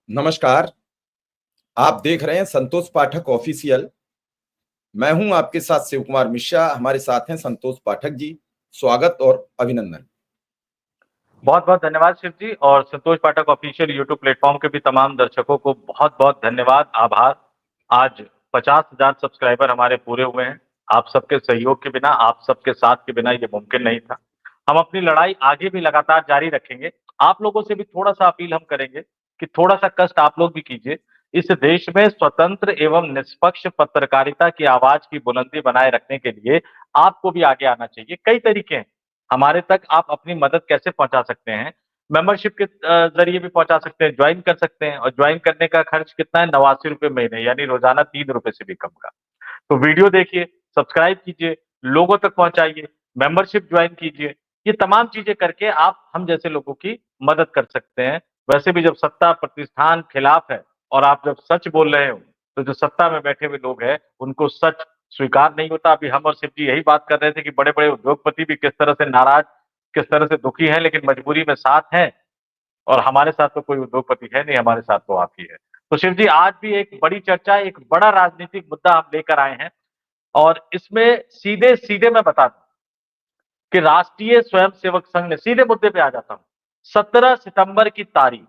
नमस्कार। आप देख रहे हैं संतोष पाठक ऑफिशियल। मैं हूं आपके साथ शिव कुमार मिश्रा। हमारे साथ हैं संतोष पाठक जी। स्वागत और अभिनंदन। बहुत बहुत धन्यवाद शिव जी और संतोष पाठक ऑफिशियल यूट्यूब प्लेटफॉर्म के भी तमाम दर्शकों को बहुत बहुत धन्यवाद, आभार। आज 50,000 सब्सक्राइबर हमारे पूरे हुए हैं। आप सबके सहयोग के बिना, आप सबके साथ के बिना ये मुमकिन नहीं था। हम अपनी लड़ाई आगे भी लगातार जारी रखेंगे। आप लोगों से भी थोड़ा सा अपील हम करेंगे कि थोड़ा सा कष्ट आप लोग भी कीजिए। इस देश में स्वतंत्र एवं निष्पक्ष पत्रकारिता की आवाज की बुलंदी बनाए रखने के लिए आपको भी आगे आना चाहिए। कई तरीके हैं हमारे तक, आप अपनी मदद कैसे पहुंचा सकते हैं? मेंबरशिप के जरिए भी पहुंचा सकते हैं, ज्वाइन कर सकते हैं। और ज्वाइन करने का खर्च कितना है? 89 रुपए महीने, यानी रोजाना 3 रुपए से भी कम का। तो वीडियो देखिए, सब्सक्राइब कीजिए, लोगों तक पहुंचाइए, मेंबरशिप ज्वाइन कीजिए। ये तमाम चीजें करके आप हम जैसे लोगों की मदद कर सकते हैं। वैसे भी जब सत्ता प्रतिष्ठान खिलाफ है और आप जब सच बोल रहे हो, तो जो सत्ता में बैठे हुए लोग हैं उनको सच स्वीकार नहीं होता। अभी हम और शिव जी यही बात कर रहे थे कि बड़े बड़े उद्योगपति भी किस तरह से नाराज, किस तरह से दुखी हैं, लेकिन मजबूरी में साथ हैं। और हमारे साथ तो कोई उद्योगपति है नहीं, हमारे साथ तो आप ही है। तो शिव जी, आज भी एक बड़ी चर्चा, एक बड़ा राजनीतिक मुद्दा हम लेकर आए हैं। और इसमें सीधे सीधे मैं बता दूं कि राष्ट्रीय स्वयंसेवक संघ ने, सीधे मुद्दे पे आ जाता हूं, 17 सितंबर की तारीख,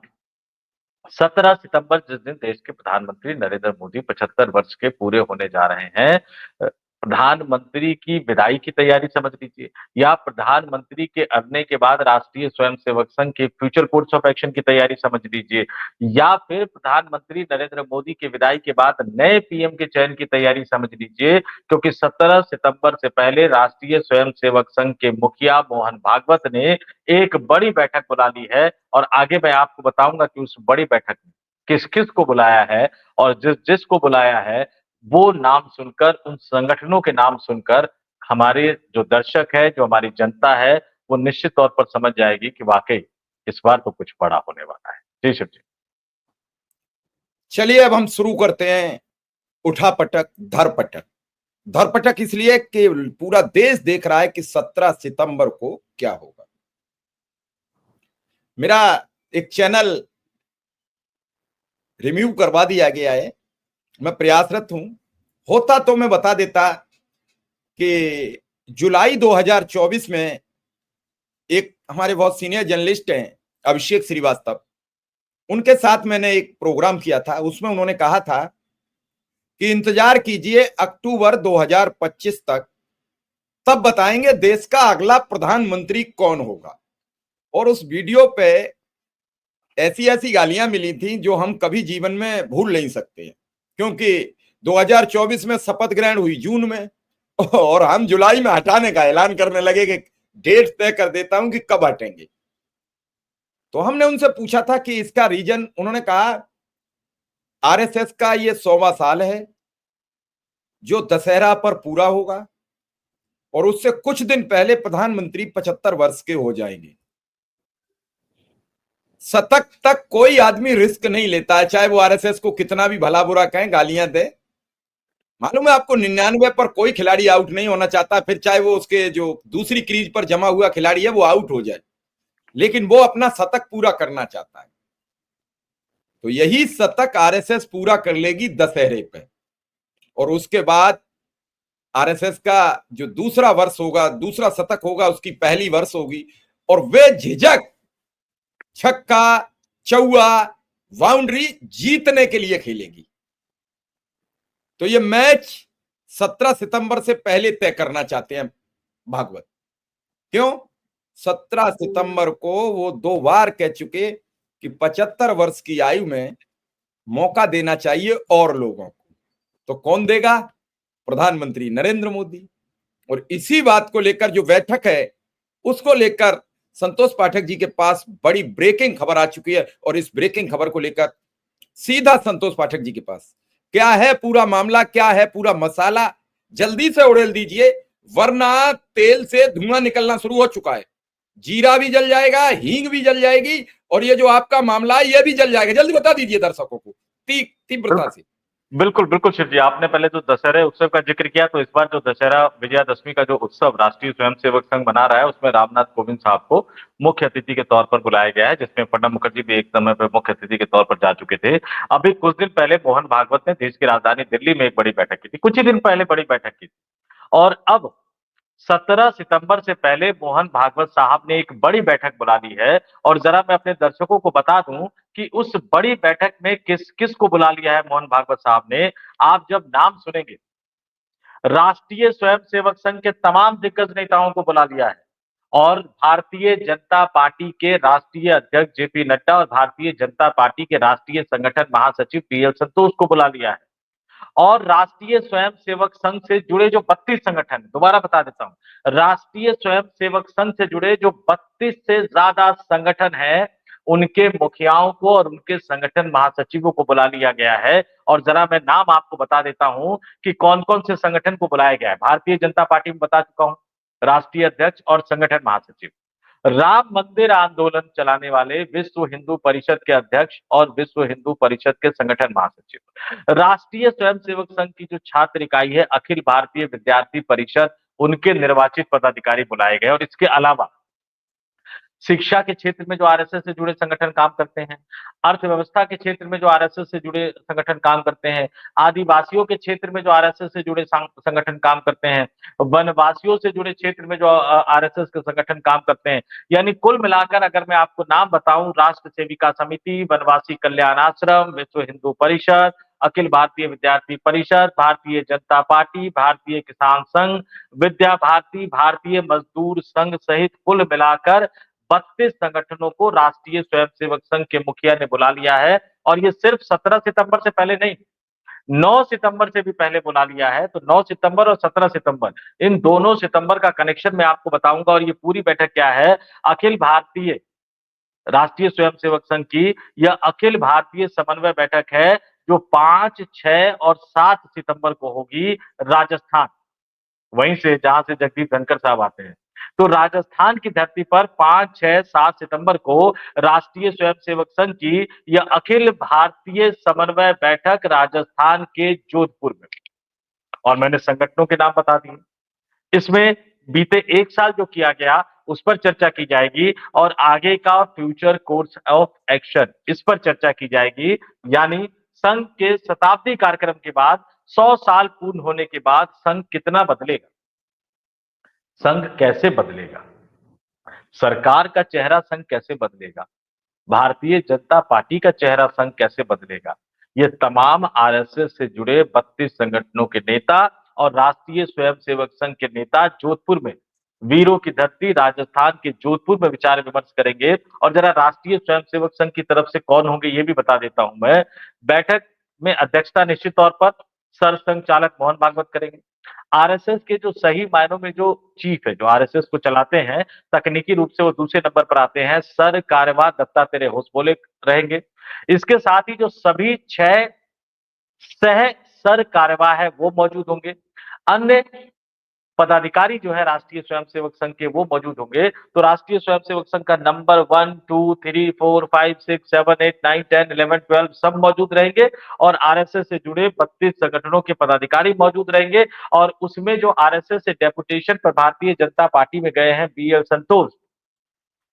17 सितंबर जिस दिन देश के प्रधानमंत्री नरेंद्र मोदी 75 वर्ष के पूरे होने जा रहे हैं, प्रधानमंत्री की विदाई की तैयारी समझ लीजिए, या प्रधानमंत्री के अगने के बाद राष्ट्रीय स्वयंसेवक संघ के फ्यूचर कोर्स ऑफ एक्शन की तैयारी समझ लीजिए, या फिर प्रधानमंत्री नरेंद्र मोदी की विदाई के बाद नए पीएम के चयन की तैयारी समझ लीजिए। क्योंकि 17 सितंबर से पहले राष्ट्रीय स्वयंसेवक संघ के मुखिया मोहन भागवत ने एक बड़ी बैठक बुला ली है। और आगे मैं आपको बताऊंगा कि उस बड़ी बैठक में किस किस को बुलाया है। और जिस जिसको बुलाया है, वो नाम सुनकर, उन संगठनों के नाम सुनकर हमारे जो दर्शक है, जो हमारी जनता है, वो निश्चित तौर पर समझ जाएगी कि वाकई इस बार तो कुछ बड़ा होने वाला है। जी शिव जी। चलिए अब हम शुरू करते हैं। उठा पटक धर पटक। धर पटक इसलिए कि पूरा देश देख रहा है कि 17 सितंबर को क्या होगा। मेरा एक चैनल रिम्यू करवा दिया गया है। मैं प्रयासरत हूं। होता तो मैं बता देता कि जुलाई 2024 में एक हमारे बहुत सीनियर जर्नलिस्ट हैं, अभिषेक श्रीवास्तव, उनके साथ मैंने एक प्रोग्राम किया था। उसमें उन्होंने कहा था कि इंतजार कीजिए अक्टूबर 2025 तक, तब बताएंगे देश का अगला प्रधानमंत्री कौन होगा। और उस वीडियो पे ऐसी ऐसी गालियां मिली थी जो हम कभी जीवन में भूल नहीं सकते हैं। क्योंकि 2024 में शपथ ग्रहण हुई जून में, और हम जुलाई में हटाने का ऐलान करने लगे कि डेट तय कर देता हूं कि कब हटेंगे। तो हमने उनसे पूछा था कि इसका रीजन, उन्होंने कहा आरएसएस का ये 100वां साल है जो दशहरा पर पूरा होगा, और उससे कुछ दिन पहले प्रधानमंत्री 75 वर्ष के हो जाएंगे। शतक तक कोई आदमी रिस्क नहीं लेता है, चाहे वो आरएसएस को कितना भी भला बुरा कहें, गालियां दे। मालूम है आपको, 99 पर कोई खिलाड़ी आउट नहीं होना चाहता, फिर चाहे वो उसके जो दूसरी क्रीज पर जमा हुआ खिलाड़ी है वो आउट हो जाए, लेकिन वो अपना शतक पूरा करना चाहता है। तो यही शतक आरएसएस पूरा कर लेगी दशहरे पे। और उसके बाद आरएसएस का जो दूसरा वर्ष होगा, दूसरा शतक होगा, उसकी पहली वर्ष होगी, और वे झिझक छक्का चौवा बाउंड्री जीतने के लिए खेलेगी। तो ये मैच 17 सितंबर से पहले तय करना चाहते हैं भागवत। क्यों? 17 सितंबर को वो 2 बार कह चुके कि 75 वर्ष की आयु में मौका देना चाहिए और लोगों को। तो कौन देगा? प्रधानमंत्री नरेंद्र मोदी। और इसी बात को लेकर जो बैठक है, उसको लेकर संतोष पाठक जी के पास बड़ी ब्रेकिंग खबर आ चुकी है। और इस ब्रेकिंग खबर को लेकर सीधा संतोष पाठक जी के पास, क्या है पूरा मामला, क्या है पूरा मसाला, जल्दी से उड़ेल दीजिए, वरना तेल से धुआं निकलना शुरू हो चुका है। जीरा भी जल जाएगा, हींग भी जल जाएगी, और ये जो आपका मामला है ये भी जल जाएगा। जल्दी बता दीजिए दर्शकों को तीव्रता बिल्कुल से। बिल्कुल, बिल्कुल शिव जी, आपने पहले जो दशहरे उत्सव का ज़िक्र किया, तो इस बार जो दशहरा विजयादशमी का जो उत्सव राष्ट्रीय स्वयंसेवक संघ मना रहा है, उसमें रामनाथ कोविंद साहब को मुख्य अतिथि के तौर पर बुलाया गया है, जिसमें प्रणब मुखर्जी भी एक समय पे मुख्य अतिथि के तौर पर जा चुके थे। अभी कुछ दिन पहले मोहन भागवत ने देश की राजधानी दिल्ली में एक बड़ी बैठक की थी, कुछ ही दिन पहले बड़ी बैठक की थी और अब 17 सितंबर से पहले मोहन भागवत साहब ने एक बड़ी बैठक बुला ली है और जरा मैं अपने दर्शकों को बता दूं कि उस बड़ी बैठक में किस किस को बुला लिया है मोहन भागवत साहब ने। आप जब नाम सुनेंगे, राष्ट्रीय स्वयंसेवक संघ के तमाम दिग्गज नेताओं को बुला लिया है और भारतीय जनता पार्टी के राष्ट्रीय अध्यक्ष जेपी नड्डा और भारतीय जनता पार्टी के राष्ट्रीय संगठन महासचिव पीएल संतोष को बुला लिया है और राष्ट्रीय स्वयंसेवक संघ से जुड़े जो 32 संगठन, दोबारा बता देता हूं, राष्ट्रीय स्वयंसेवक संघ से जुड़े जो 32 से ज्यादा संगठन हैं, उनके मुखियाओं को और उनके संगठन महासचिवों को बुला लिया गया है। और जरा मैं नाम आपको बता देता हूं कि कौन-कौन से संगठन को बुलाया गया है। भारतीय जनता पार्टी में बता चुका हूं, राष्ट्रीय अध्यक्ष और संगठन महासचिव। राम मंदिर आंदोलन चलाने वाले विश्व हिंदू परिषद के अध्यक्ष और विश्व हिंदू परिषद के संगठन महासचिव, राष्ट्रीय स्वयंसेवक संघ की जो छात्र इकाई है अखिल भारतीय विद्यार्थी परिषद, उनके निर्वाचित पदाधिकारी बुलाए गए और इसके अलावा शिक्षा के क्षेत्र में जो आरएसएस से जुड़े संगठन काम करते हैं, अर्थव्यवस्था के क्षेत्र में जो आरएसएस से जुड़े संगठन काम करते हैं, आदिवासियों के क्षेत्र में जो आरएसएस से जुड़े संगठन काम करते हैं, वनवासियों से जुड़े क्षेत्र में जो आरएसएस के संगठन काम करते हैं, यानी कुल मिलाकर अगर मैं आपको नाम बताऊं, राष्ट्र सेविका समिति, वनवासी कल्याण आश्रम, विश्व हिंदू परिषद, अखिल भारतीय विद्यार्थी परिषद, भारतीय जनता पार्टी, भारतीय किसान संघ, विद्या भारती, भारतीय मजदूर संघ सहित कुल मिलाकर 32 संगठनों को राष्ट्रीय स्वयंसेवक संघ के मुखिया ने बुला लिया है और ये सिर्फ 17 सितंबर से पहले नहीं, 9 सितंबर से भी पहले बुला लिया है। तो 9 सितंबर और 17 सितंबर, इन दोनों सितंबर का कनेक्शन मैं आपको बताऊंगा और ये पूरी बैठक क्या है, अखिल भारतीय राष्ट्रीय स्वयंसेवक संघ की यह अखिल भारतीय समन्वय बैठक है जो 5, 6 और 7 सितंबर को होगी राजस्थान, वहीं से जहां से जगदीप धनखड़ साहब आते हैं। तो राजस्थान की धरती पर 5, 6, 7 सितंबर को राष्ट्रीय स्वयंसेवक संघ की यह अखिल भारतीय समन्वय बैठक राजस्थान के जोधपुर में, और मैंने संगठनों के नाम बता दिए। इसमें बीते 1 साल जो किया गया उस पर चर्चा की जाएगी और आगे का फ्यूचर कोर्स ऑफ एक्शन इस पर चर्चा की जाएगी। यानी संघ के शताब्दी कार्यक्रम के बाद 100 साल पूर्ण होने के बाद संघ कितना बदलेगा, संघ कैसे बदलेगा, सरकार का चेहरा संघ कैसे बदलेगा, भारतीय जनता पार्टी का चेहरा संघ कैसे बदलेगा, ये तमाम आरएसएस से जुड़े 32 संगठनों के नेता और राष्ट्रीय स्वयंसेवक संघ के नेता जोधपुर में, वीरों की धरती राजस्थान के जोधपुर में विचार विमर्श करेंगे। और जरा राष्ट्रीय स्वयंसेवक संघ की तरफ से कौन होंगे ये भी बता देता हूं मैं। बैठक में अध्यक्षता निश्चित तौर पर सरसंघचालक मोहन भागवत करेंगे। आरएसएस के जो सही मायनों में जो चीफ है, जो आरएसएस को चलाते हैं, तकनीकी रूप से वो दूसरे नंबर पर आते हैं, सर कार्यवाह दत्तात्रेय होसबोले रहेंगे। इसके साथ ही जो सभी 6 सह सर कार्यवाह है वो मौजूद होंगे। अन्य पदाधिकारी जो है राष्ट्रीय स्वयंसेवक संघ के वो मौजूद होंगे। तो राष्ट्रीय स्वयंसेवक संघ का नंबर 1, 2, 3, 4, 5, 6, 7, 8, 9, 10, 11, 12 सब मौजूद रहेंगे और आरएसएस से जुड़े 32 संगठनों के पदाधिकारी मौजूद रहेंगे। और उसमें जो आरएसएस से डेपुटेशन पर भारतीय जनता पार्टी में गए हैं बीएल संतोष,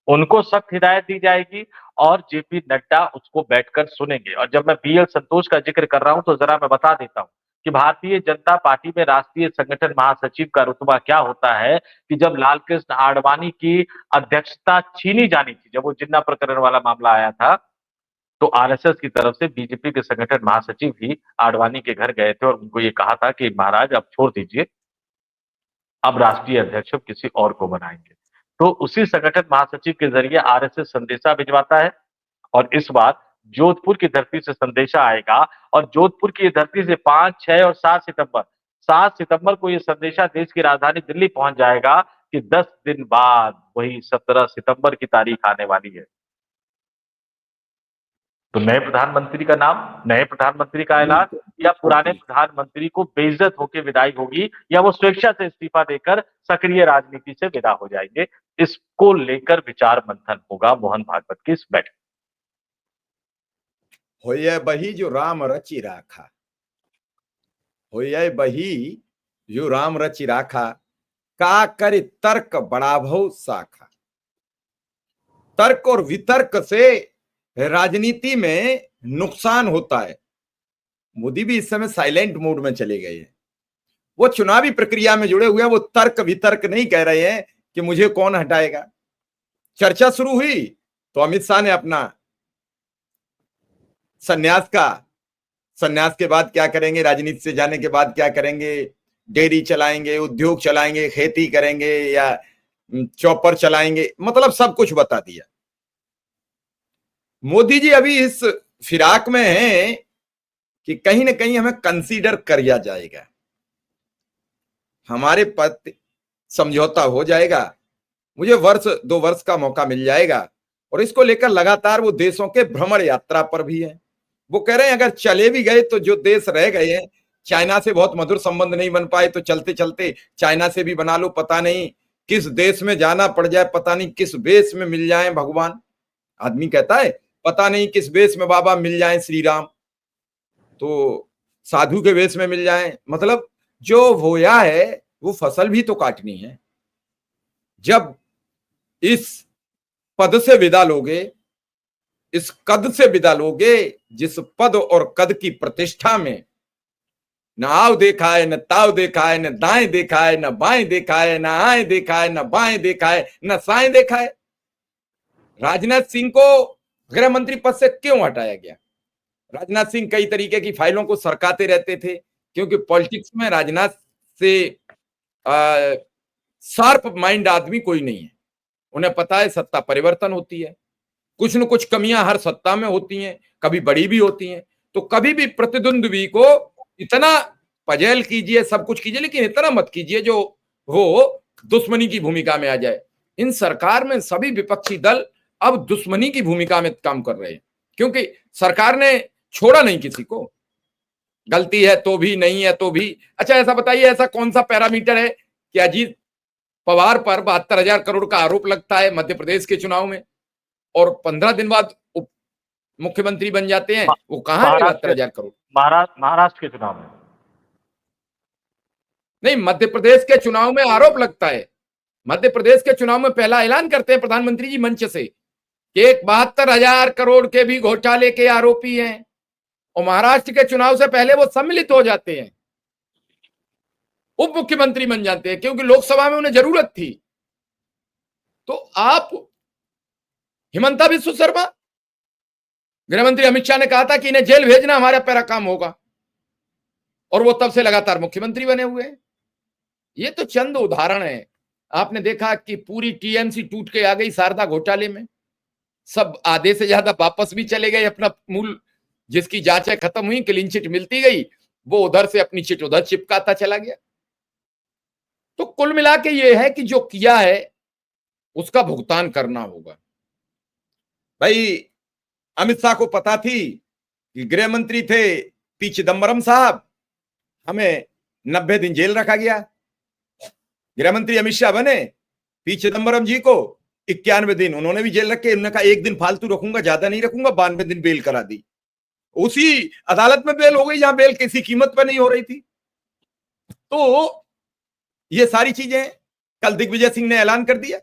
उनको सख्त हिदायत दी जाएगी और जेपी नड्डा उसको बैठकर सुनेंगे। और जब मैं बीएल संतोष का जिक्र कर रहा हूं तो जरा मैं बता देता हूं कि भारतीय जनता पार्टी में राष्ट्रीय संगठन महासचिव का रुतबा क्या होता है कि जब लालकृष्ण आडवाणी की अध्यक्षता छीनी जानी थी, जब वो जिन्ना प्रकरण वाला मामला आया था, तो आरएसएस की तरफ से बीजेपी के संगठन महासचिव ही आडवाणी के घर गए थे और उनको ये कहा था कि महाराज अब छोड़ दीजिए, अब राष्ट्रीय अध्यक्ष हम किसी और को बनाएंगे। तो उसी संगठन महासचिव के जरिए आरएसएस संदेशा भिजवाता है और इस बार जोधपुर की धरती से संदेशा आएगा और जोधपुर की धरती से 5, 6 और 7 सितंबर को यह संदेशा देश की राजधानी दिल्ली पहुंच जाएगा कि 10 दिन बाद वही 17 सितंबर की तारीख आने वाली है। तो नए प्रधानमंत्री का नाम, नए प्रधानमंत्री का ऐलान, या पुराने प्रधानमंत्री को बेइज्जत होकर विदाई होगी, या वो स्वेच्छा से इस्तीफा देकर सक्रिय राजनीति से विदा हो जाएंगे, इसको लेकर विचार मंथन होगा मोहन भागवत की इस बैठक। हो बही जो राम रचि राखा, होय बही जो राम रचि राखा, का करे तर्क बड़ा भव साखा। तर्क और वितर्क से राजनीति में नुकसान होता है। मोदी भी इस समय साइलेंट मोड में चले गए हैं। वो चुनावी प्रक्रिया में जुड़े हुए हैं, वो तर्क वितर्क नहीं कह रहे हैं कि मुझे कौन हटाएगा। चर्चा शुरू हुई तो अमित शाह ने अपना संन्यास के बाद क्या करेंगे, राजनीति से जाने के बाद क्या करेंगे, डेयरी चलाएंगे, उद्योग चलाएंगे, खेती करेंगे या चौपर चलाएंगे, मतलब सब कुछ बता दिया। मोदी जी अभी इस फिराक में हैं कि कहीं ना कहीं हमें कंसीडर किया जाएगा, हमारे पद समझौता हो जाएगा, मुझे 1-2 वर्ष का मौका मिल जाएगा। और इसको लेकर लगातार वो देशों के भ्रमण यात्रा पर भी है। वो कह रहे हैं अगर चले भी गए तो जो देश रह गए हैं, चाइना से बहुत मधुर संबंध नहीं बन पाए तो चलते चलते चाइना से भी बना लो, पता नहीं किस देश में जाना पड़ जाए, पता नहीं किस वेश में मिल जाए भगवान। आदमी कहता है पता नहीं किस वेश में बाबा मिल जाए श्री राम, तो साधु के वेश में मिल जाए। मतलब जो होया है वो फसल भी तो काटनी है। जब इस पद से विदा लोगे, इस कद से विदा लोगे, जिस पद और कद की प्रतिष्ठा में न आव देखा है, न ताव देखा है, न दाएं देखा है, न बाएं देखा है, न आए देखा है, न बाएं देखा है, न साएं देखा है। राजनाथ सिंह को गृह मंत्री पद से क्यों हटाया गया? राजनाथ सिंह कई तरीके की फाइलों को सरकाते रहते थे, क्योंकि पॉलिटिक्स में राजनाथ से शार्प माइंड आदमी कोई नहीं है। उन्हें पता है सत्ता परिवर्तन होती है, कुछ न कुछ कमियां हर सत्ता में होती हैं, कभी बड़ी भी होती हैं। तो कभी भी प्रतिद्वंद्वी को इतना पजेल कीजिए, सब कुछ कीजिए, लेकिन इतना मत कीजिए जो वो दुश्मनी की भूमिका में आ जाए। इन सरकार में सभी विपक्षी दल अब दुश्मनी की भूमिका में काम कर रहे हैं, क्योंकि सरकार ने छोड़ा नहीं किसी को। गलती है तो भी, नहीं है तो भी। अच्छा ऐसा बताइए, ऐसा कौन सा पैरामीटर है कि अजीत पवार पर 72,000 करोड़ का आरोप लगता है मध्य प्रदेश के चुनाव में और 15 दिन बाद उप मुख्यमंत्री बन जाते हैं? वो कहां है 72,000 करोड़? महाराष्ट्र के चुनाव में नहीं, मध्य प्रदेश के चुनाव में आरोप लगता है। मध्य प्रदेश के चुनाव में पहला ऐलान करते हैं प्रधानमंत्री जी मंच से कि 72,000 करोड़ के भी घोटाले के आरोपी हैं, और महाराष्ट्र के चुनाव से पहले वो सम्मिलित हो जाते हैं, उप मुख्यमंत्री बन जाते हैं, क्योंकि लोकसभा में उन्हें जरूरत थी। तो आप हिमंता बिस्व शर्मा, गृहमंत्री अमित शाह ने कहा था कि इन्हें जेल भेजना हमारा पहला काम होगा, और वो तब से लगातार मुख्यमंत्री बने हुए हैं। ये तो चंद उदाहरण है। आपने देखा कि पूरी टीएमसी टूट के आ गई शारदा घोटाले में, सब आधे से ज्यादा वापस भी चले गए अपना मूल, जिसकी जांचें खत्म हुई, क्लीन चिट मिलती गई, वो उधर से अपनी चिट उधर चिपकाता चला गया। तो कुल मिला के ये है कि जो किया है उसका भुगतान करना होगा। भाई अमित शाह को पता थी कि गृह मंत्री थे पी चिदम्बरम साहब, हमें 90 दिन जेल रखा गया। गृह मंत्री अमित शाह बने, पी चिदम्बरम जी को 91 दिन उन्होंने भी जेल रखे। उन्होंने कहा 1 दिन फालतू रखूंगा, ज्यादा नहीं रखूंगा, 92 दिन बेल करा दी। उसी अदालत में बेल हो गई जहां बेल किसी कीमत पर नहीं हो रही थी। तो ये सारी चीजें, कल दिग्विजय सिंह ने ऐलान कर दिया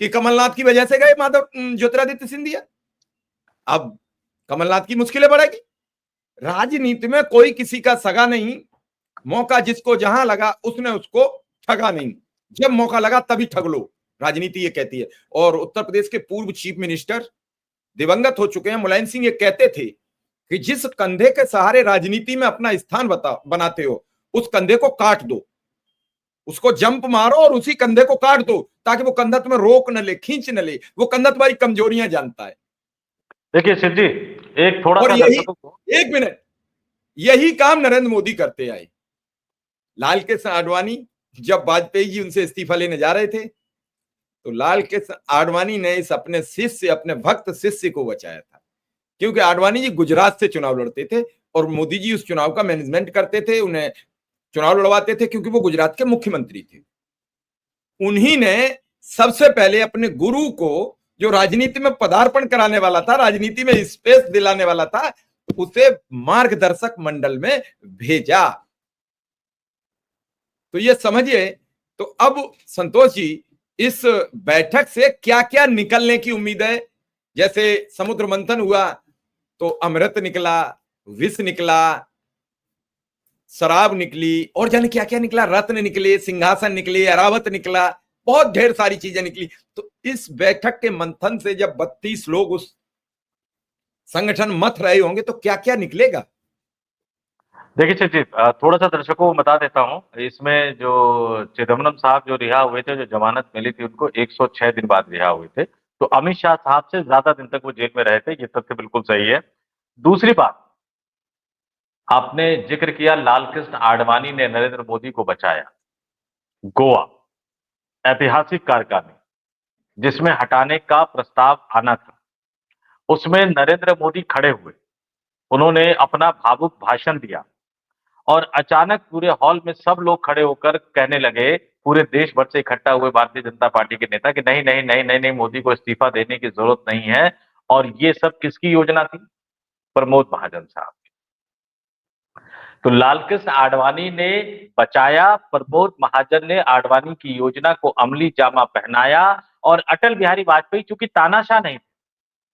कि कमलनाथ की वजह से गए माधव ज्योतिरादित्य सिंधिया। अब कमलनाथ की मुश्किलें बढ़ेगी। राजनीति में कोई किसी का सगा नहीं, मौका जिसको जहां लगा उसने उसको ठगा नहीं, जब मौका लगा तभी ठग लो, राजनीति ये कहती है। और उत्तर प्रदेश के पूर्व चीफ मिनिस्टर दिवंगत हो चुके हैं मुलायम सिंह, ये कहते थे कि जिस कंधे के सहारे राजनीति में अपना स्थान बनाते हो उस कंधे को काट दो, उसको जंप मारो और उसी कंधे को काट दो, ताकि वो कंधा तुम्हें रोक न ले, खींच न ले। वो कंधा तुम्हारी कमजोरियां जानता है। देखिए शिव जी, एक थोड़ा सा एक मिनट, यही काम नरेंद्र मोदी करते आए। लाल कृष्ण आडवाणी जब वाजपेयी जी उनसे इस्तीफा लेने जा रहे थे, तो लाल कृष्ण आडवाणी ने इस अपने शिष्य, अपने भक्त शिष्य को बचाया था, क्योंकि आडवाणी जी गुजरात से चुनाव लड़ते थे और मोदी जी उस चुनाव का मैनेजमेंट करते थे, उन्हें चुनाव लड़वाते थे, क्योंकि वो गुजरात के मुख्यमंत्री थे। उन्हीं ने सबसे पहले अपने गुरु को, जो राजनीति में पदार्पण कराने वाला था, राजनीति में स्पेस दिलाने वाला था, उसे मार्गदर्शक मंडल में भेजा। तो ये समझिए। तो अब संतोष जी, इस बैठक से क्या क्या निकलने की उम्मीद है? जैसे समुद्र मंथन हुआ तो अमृत निकला, विष निकला, शराब निकली, और जाने क्या क्या निकला, रत्न निकले, सिंहासन निकले, अरावत निकला, बहुत ढेर सारी चीजें निकली। तो इस बैठक के मंथन से जब 32 लोग उस संगठन मथ रहे होंगे तो क्या क्या निकलेगा? देखिए चिरजीत, थोड़ा सा दर्शकों को बता देता हूँ। इसमें जो चिदम्बरम साहब जो रिहा हुए थे, जो जमानत मिली थी उनको 106 दिन बाद रिहा हुए थे। तो अमित शाह साहब से ज्यादा दिन तक वो जेल में रहे थे, ये तथ्य बिल्कुल सही है। दूसरी बात, आपने जिक्र किया लाल कृष्ण आडवाणी ने नरेंद्र मोदी को बचाया। गोवा ऐतिहासिक कार्यकारिणी जिसमें हटाने का प्रस्ताव आना था, उसमें नरेंद्र मोदी खड़े हुए, उन्होंने अपना भावुक भाषण दिया और अचानक पूरे हॉल में सब लोग खड़े होकर कहने लगे, पूरे देश भर से इकट्ठा हुए भारतीय जनता पार्टी के नेता, कि नहीं नहीं नहीं नहीं नहीं, मोदी को इस्तीफा देने की जरूरत नहीं है। और ये सब किसकी योजना थी? प्रमोद महाजन साहब। तो लालकृष्ण आडवाणी ने बचाया, प्रमोद महाजन ने आडवाणी की योजना को अमली जामा पहनाया। और अटल बिहारी वाजपेयी चूंकि तानाशाह नहीं थे,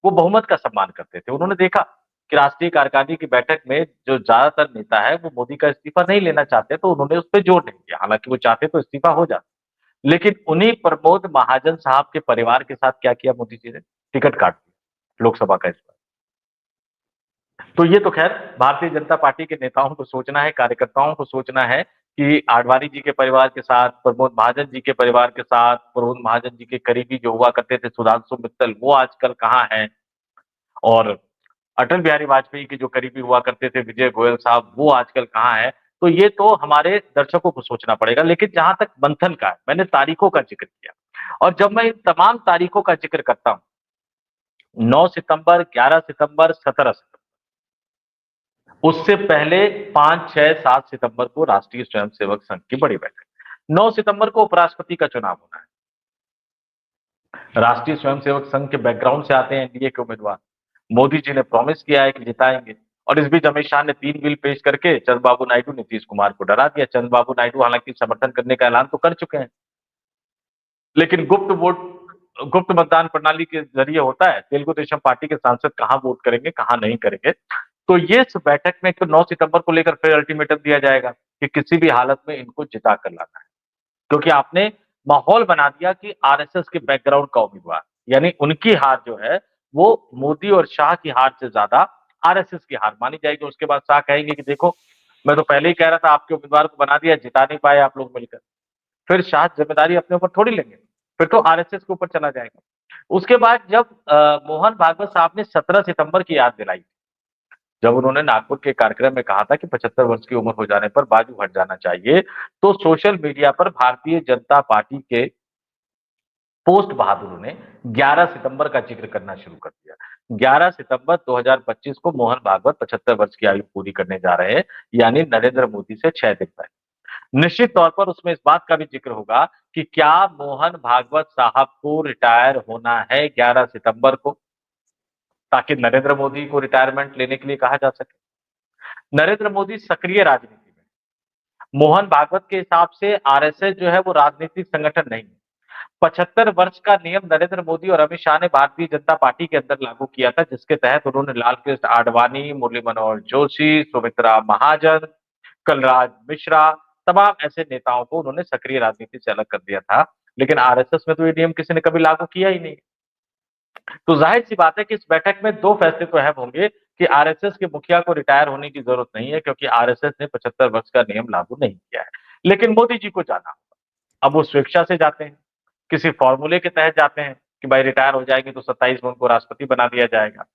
वो बहुमत का सम्मान करते थे। उन्होंने देखा कि राष्ट्रीय कार्यकारिणी की बैठक में जो ज्यादातर नेता है वो मोदी का इस्तीफा नहीं लेना चाहते, तो उन्होंने उस पर जोर नहीं दिया। हालांकि वो चाहते तो इस्तीफा हो जाता, लेकिन उन्हीं प्रमोद महाजन साहब के परिवार के साथ क्या किया मोदी जी ने? टिकट काट दिया लोकसभा का इस बार। तो ये तो खैर भारतीय जनता पार्टी के नेताओं को सोचना है, कार्यकर्ताओं को सोचना है कि आडवाणी जी के परिवार के साथ, प्रमोद महाजन जी के परिवार के साथ, प्रमोद महाजन जी के करीबी जो हुआ करते थे सुधांशु मित्तल, वो आजकल कहाँ हैं? और अटल बिहारी वाजपेयी के जो करीबी हुआ करते थे विजय गोयल साहब, वो आजकल कहाँ हैं? तो ये तो हमारे दर्शकों को सोचना पड़ेगा। लेकिन जहां तक मंथन का है, मैंने तारीखों का जिक्र किया, और जब मैं इन तमाम तारीखों का जिक्र करता हूं, 9 सितंबर, 11 सितंबर, 17 सितंबर, उससे पहले 5, 6, 7 सितंबर को राष्ट्रीय स्वयंसेवक संघ की बड़ी बैठक, 9 सितंबर को उपराष्ट्रपति का चुनाव होना है। राष्ट्रीय स्वयंसेवक संघ के बैकग्राउंड से आते हैं एनडीए के उम्मीदवार। मोदी जी ने प्रॉमिस किया है कि जिताएंगे, और इस बीच अमित शाह ने 3 बिल पेश करके चंद्रबाबू नायडू, नीतीश कुमार को डरा दिया। चंद्रबाबू नायडू हालांकि समर्थन करने का ऐलान तो कर चुके हैं, लेकिन गुप्त वोट, गुप्त मतदान प्रणाली के जरिए होता है, तेलुगु देशम पार्टी के सांसद कहां वोट करेंगे, कहां नहीं करेंगे। तो ये इस बैठक में तो 9 सितंबर को लेकर फिर अल्टीमेटम दिया जाएगा कि किसी भी हालत में इनको जिता कर लाना है, क्योंकि आपने माहौल बना दिया कि आरएसएस के बैकग्राउंड का उम्मीदवार, यानी उनकी हार जो है वो मोदी और शाह की हार से ज्यादा आरएसएस की हार मानी जाएगी। उसके बाद शाह कहेंगे कि देखो, मैं तो पहले ही कह रहा था, आपके उम्मीदवार को बना दिया, जिता नहीं पाए आप लोग मिलकर। फिर शाह जिम्मेदारी अपने ऊपर थोड़ी लेंगे, फिर तो आरएसएस के ऊपर चला जाएगा। उसके बाद जब मोहन भागवत साहब ने 17 सितंबर की याद दिलाई, जब उन्होंने नागपुर के कार्यक्रम में कहा था कि 75 वर्ष की उम्र हो जाने पर बाजू हट जाना चाहिए, तो सोशल मीडिया पर भारतीय जनता पार्टी के पोस्ट बहादुरों ने 11 सितंबर का जिक्र करना शुरू कर दिया। 11 सितंबर 2025 को मोहन भागवत 75 वर्ष की आयु पूरी करने जा रहे हैं, यानी नरेंद्र मोदी से 6 दिन पहले। निश्चित तौर पर उसमें इस बात का भी जिक्र होगा कि क्या मोहन भागवत साहब को रिटायर होना है 11 सितंबर को, ताकि नरेंद्र मोदी को रिटायरमेंट लेने के लिए कहा जा सके। नरेंद्र मोदी सक्रिय राजनीति में, मोहन भागवत के हिसाब से आरएसएस जो है वो राजनीतिक संगठन नहीं है। 75 वर्ष का नियम नरेंद्र मोदी और अमित शाह ने भारतीय जनता पार्टी के अंदर लागू किया था, जिसके तहत उन्होंने लालकृष्ण आडवाणी, मुरली मनोहर जोशी, सुमित्रा महाजन, कलराज मिश्रा, तमाम ऐसे नेताओं को उन्होंने सक्रिय राजनीति से अलग कर दिया था। लेकिन आरएसएस में तो ये नियम किसी ने कभी लागू किया ही नहीं। तो जाहिर सी बात है कि इस बैठक में 2 फैसले तो अहम होंगे कि आरएसएस के मुखिया को रिटायर होने की जरूरत नहीं है, क्योंकि आरएसएस ने 75 वर्ष का नियम लागू नहीं किया है। लेकिन मोदी जी को जाना होगा। अब वो स्वेच्छा से जाते हैं, किसी फॉर्मूले के तहत जाते हैं कि भाई रिटायर हो जाएंगे तो 27 में उनको राष्ट्रपति बना दिया जाएगा,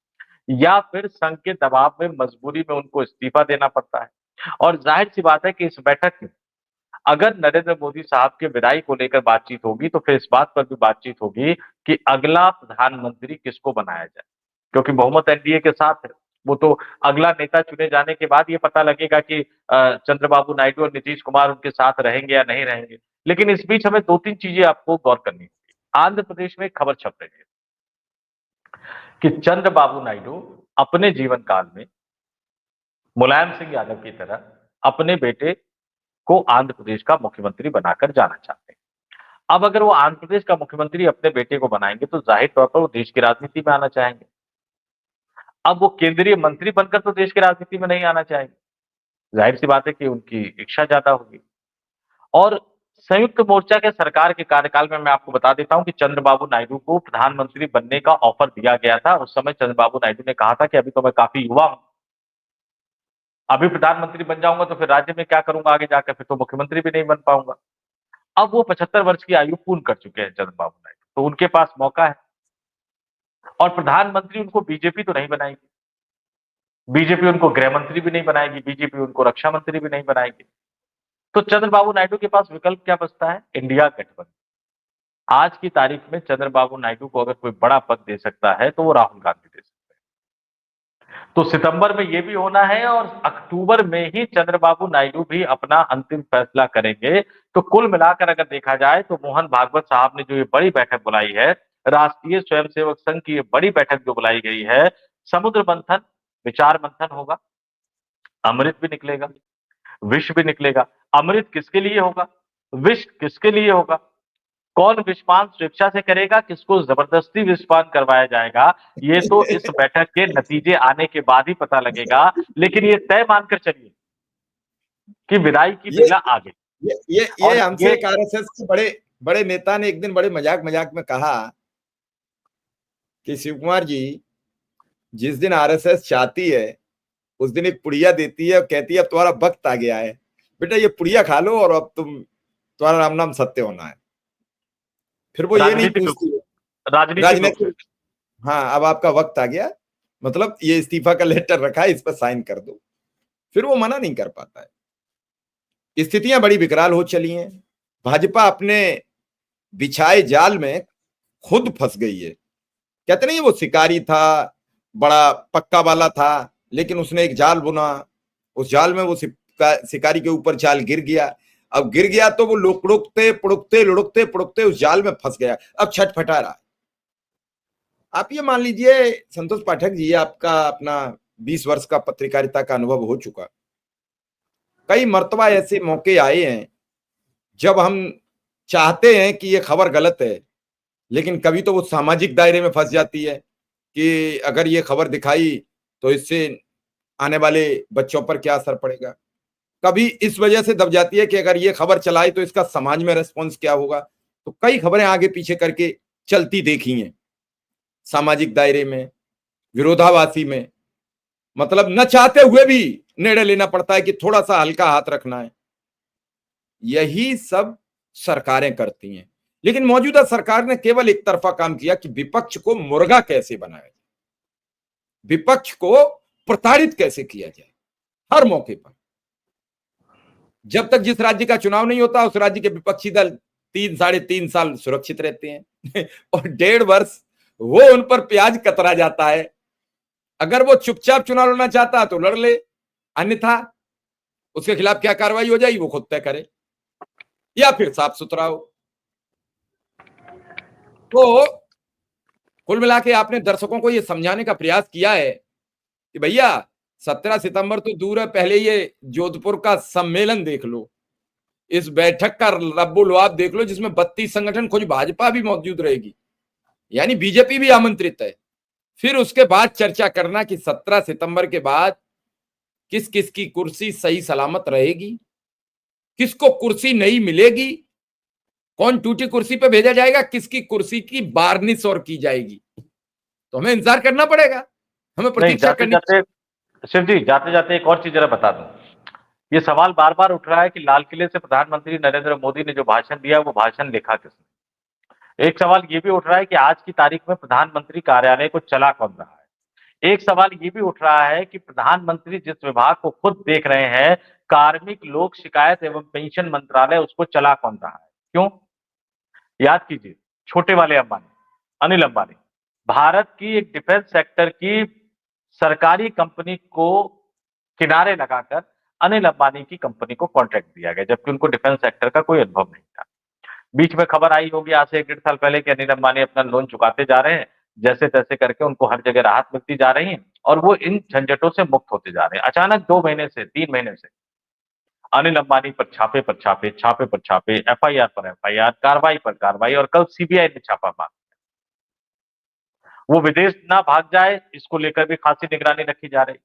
या फिर संघ के दबाव में, मजबूरी में उनको इस्तीफा देना पड़ता है। और जाहिर सी बात है कि इस बैठक में अगर नरेंद्र मोदी साहब के विदाई को लेकर बातचीत होगी, तो फिर इस बात पर भी बातचीत होगी कि अगला प्रधानमंत्री किसको बनाया जाए, क्योंकि बहुमत एनडीए के साथ है। वो तो अगला नेता चुने जाने के बाद ये पता लगेगा कि चंद्रबाबू नायडू और नीतीश कुमार उनके साथ रहेंगे या नहीं रहेंगे। लेकिन इस बीच हमें 2-3 चीजें आपको गौर करनी होगी। आंध्र प्रदेश में एक खबर छप रही है कि चंद्रबाबू नायडू अपने जीवन काल में मुलायम सिंह यादव की तरह अपने बेटे को आंध्र प्रदेश का मुख्यमंत्री बनाकर जाना चाहते हैं। अब अगर वो आंध्र प्रदेश का मुख्यमंत्री अपने बेटे को बनाएंगे तो जाहिर तौर पर वो देश की राजनीति में आना चाहेंगे। अब वो केंद्रीय मंत्री बनकर तो देश की राजनीति में नहीं आना चाहेंगे। जाहिर सी बात है कि उनकी इच्छा ज्यादा होगी। और संयुक्त मोर्चा के सरकार के कार्यकाल में मैं आपको बता देता हूं कि चंद्रबाबू नायडू को प्रधानमंत्री बनने का ऑफर दिया गया था। उस समय चंद्रबाबू नायडू ने कहा था कि अभी तो मैं काफी युवा हूं, अभी प्रधानमंत्री बन जाऊंगा तो फिर राज्य में क्या करूंगा आगे जाकर, फिर तो मुख्यमंत्री भी नहीं बन पाऊंगा। अब वो 75 वर्ष की आयु पूर्ण कर चुके हैं चंद्रबाबू नायडू, तो उनके पास मौका है। और प्रधानमंत्री उनको बीजेपी तो नहीं बनाएगी, बीजेपी उनको गृह मंत्री भी नहीं बनाएगी, बीजेपी उनको रक्षा मंत्री भी नहीं बनाएगी। तो चंद्रबाबू नायडू के पास विकल्प क्या बचता है? इंडिया गठबंधन। आज की तारीख में चंद्रबाबू नायडू को अगर कोई बड़ा पद दे सकता है तो वो राहुल गांधी दे सकते हैं। तो सितंबर में ये भी होना है और अक्टूबर में ही चंद्रबाबू नायडू भी अपना अंतिम फैसला करेंगे। तो कुल मिलाकर अगर देखा जाए तो मोहन भागवत साहब ने जो ये बड़ी बैठक बुलाई है, राष्ट्रीय स्वयंसेवक संघ की ये बड़ी बैठक जो बुलाई गई है, समुद्र मंथन, विचार मंथन होगा, अमृत भी निकलेगा, विष भी निकलेगा। अमृत किसके लिए होगा, विष किसके लिए होगा, कौन विषपान स्वेच्छा से करेगा, किसको जबरदस्ती विषपान करवाया जाएगा, ये तो इस बैठक के नतीजे आने के बाद ही पता लगेगा। लेकिन ये तय मानकर चलिए कि विदाई की ये बेला आ गई। ये और हमसे ये एक आरएसएस के बड़े बड़े नेता ने एक दिन बड़े मजाक मजाक में कहा कि शिव कुमार जी, जिस दिन आरएसएस चाहती है उस दिन एक पुड़िया देती है और कहती है अब तुम्हारा वक्त आ गया है, बेटा ये पुड़िया खा लो और अब तुम्हारा राम नाम सत्य होना है। फिर वो ये नहीं राजनीतिक रूप पूछती राजनीतिक रूप से राजनीतिक, हाँ अब आपका वक्त आ गया, मतलब ये इस्तीफा का लेटर रखा है, इस पर साइन कर दो। फिर वो मना नहीं कर पाता है। स्थितियां बड़ी विकराल हो चली हैं। भाजपा अपने बिछाए जाल में खुद फंस गई है। कहते नहीं वो शिकारी था, बड़ा पक्का वाला था, लेकिन उसने एक जाल बुना, उस जाल में वो शिकारी के ऊपर जाल गिर गया। अब गिर गया तो वो लुढ़कते पुड़कते लुढ़कते पुड़कते उस जाल में फंस गया, अब छटपटा रहा है। आप ये मान लीजिए संतोष पाठक जी, आपका अपना 20 वर्ष का पत्रकारिता का अनुभव हो चुका, कई मर्तबा ऐसे मौके आए हैं जब हम चाहते हैं कि ये खबर गलत है, लेकिन कभी तो वो सामाजिक दायरे में फंस जाती है कि अगर ये खबर दिखाई तो इससे आने वाले बच्चों पर क्या असर पड़ेगा। कभी इस वजह से दब जाती है कि अगर ये खबर चलाई तो इसका समाज में रेस्पॉन्स क्या होगा। तो कई खबरें आगे पीछे करके चलती देखी हैं, सामाजिक दायरे में, विरोधाभासी में, मतलब न चाहते हुए भी निर्णय लेना पड़ता है कि थोड़ा सा हल्का हाथ रखना है। यही सब सरकारें करती हैं। लेकिन मौजूदा सरकार ने केवल एक तरफा काम किया कि विपक्ष को मुर्गा कैसे बनाया जाए, विपक्ष को प्रताड़ित कैसे किया जाए हर मौके पर। जब तक जिस राज्य का चुनाव नहीं होता उस राज्य के विपक्षी दल 3-3.5 साल सुरक्षित रहते हैं और 1.5 वर्ष वो उन पर प्याज कतरा जाता है। अगर वो चुपचाप चुनाव लड़ना चाहता है तो लड़ ले, अन्यथा उसके खिलाफ क्या कार्रवाई हो जाएगी वो खुद तय करे या फिर साफ सुथरा हो। तो कुल मिला के आपने दर्शकों को यह समझाने का प्रयास किया है कि भैया 17 सितंबर तो दूर है, पहले ये जोधपुर का सम्मेलन देख लो, इस बैठक का रब्बो लुआब देख लो जिसमें 32 संगठन, खुद भाजपा भी मौजूद रहेगी, यानी बीजेपी भी आमंत्रित है। फिर उसके बाद चर्चा करना कि 17 सितंबर के बाद किस किस की कुर्सी सही सलामत रहेगी, किसको कुर्सी नहीं मिलेगी, कौन टूटी कुर्सी पे भेजा जाएगा, किसकी कुर्सी की बार्निश और की जाएगी। तो हमें इंतजार करना पड़ेगा, हमें प्रतीक्षा करनी। शिव जी, जाते जाते एक और चीज जरा बता दूं। ये सवाल बार बार उठ रहा है कि लाल किले से प्रधानमंत्री नरेंद्र मोदी ने जो भाषण दिया वो भाषण लिखा किसने। एक सवाल ये भी उठ रहा है कि आज की तारीख में प्रधानमंत्री कार्यालय को चला कौन रहा है। एक सवाल ये भी उठ रहा है कि प्रधानमंत्री जिस विभाग को खुद देख रहे हैं, कार्मिक लोक शिकायत एवं पेंशन मंत्रालय, उसको चला कौन रहा है। क्यों? याद कीजिए, छोटे वाले अंबानी, अनिल अंबानी, भारत की एक डिफेंस सेक्टर की सरकारी कंपनी को किनारे लगाकर अनिल अंबानी की कंपनी को कॉन्ट्रैक्ट दिया गया, जबकि उनको डिफेंस सेक्टर का कोई अनुभव नहीं था। बीच में खबर आई होगी आज से 1-1.5 साल पहले कि अनिल अंबानी अपना लोन चुकाते जा रहे हैं, जैसे तैसे करके उनको हर जगह राहत मिलती जा रही है और वो इन झंझटों से मुक्त होते जा रहे हैं। अचानक 2 महीने से 3 महीने से अनिल अंबानी पर छापे, छापे पर छापे, एफआईआर पर एफआईआर, कार्रवाई पर कार्रवाई, और कल सीबीआई ने छापा मारा। वो विदेश ना भाग जाए, इसको लेकर भी खासी निगरानी रखी जा रही।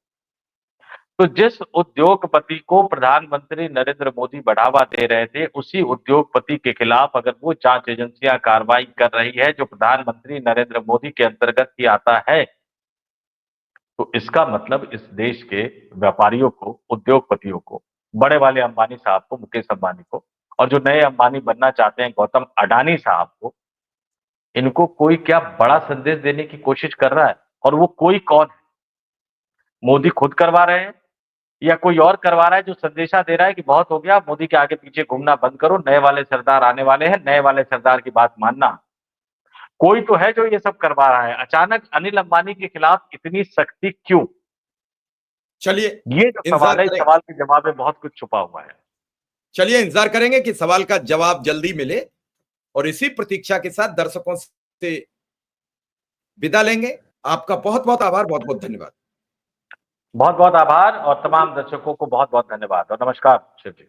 तो जिस उद्योगपति को प्रधानमंत्री नरेंद्र मोदी बढ़ावा दे रहे थे, उसी उद्योगपति के खिलाफ अगर वो जांच एजेंसियां कार्रवाई कर रही है जो प्रधानमंत्री नरेंद्र मोदी के अंतर्गत ही आता है, तो इसका मतलब इस देश के व्यापारियों को, उद्योगपतियों को, बड़े वाले अंबानी साहब को, मुकेश अंबानी को, और जो नए अंबानी बनना चाहते हैं गौतम अडानी साहब को, इनको कोई क्या बड़ा संदेश देने की कोशिश कर रहा है। और वो कोई कौन है? मोदी खुद करवा रहे हैं या कोई और करवा रहा है जो संदेशा दे रहा है कि बहुत हो गया, मोदी के आगे पीछे घूमना बंद करो, नए वाले सरदार आने वाले हैं, नए वाले सरदार की बात मानना। कोई तो है जो ये सब करवा रहा है। अचानक अनिल अंबानी के खिलाफ इतनी सख्ती क्यों? चलिए ये जो इंतजार सवाल है, इस करें, सवाल के जवाब में बहुत कुछ छुपा हुआ है। चलिए इंतजार करेंगे कि सवाल का जवाब जल्दी मिले, और इसी प्रतीक्षा के साथ दर्शकों से विदा लेंगे। आपका बहुत बहुत आभार, बहुत बहुत धन्यवाद। बहुत बहुत आभार और तमाम दर्शकों को बहुत बहुत धन्यवाद और नमस्कार शिव जी।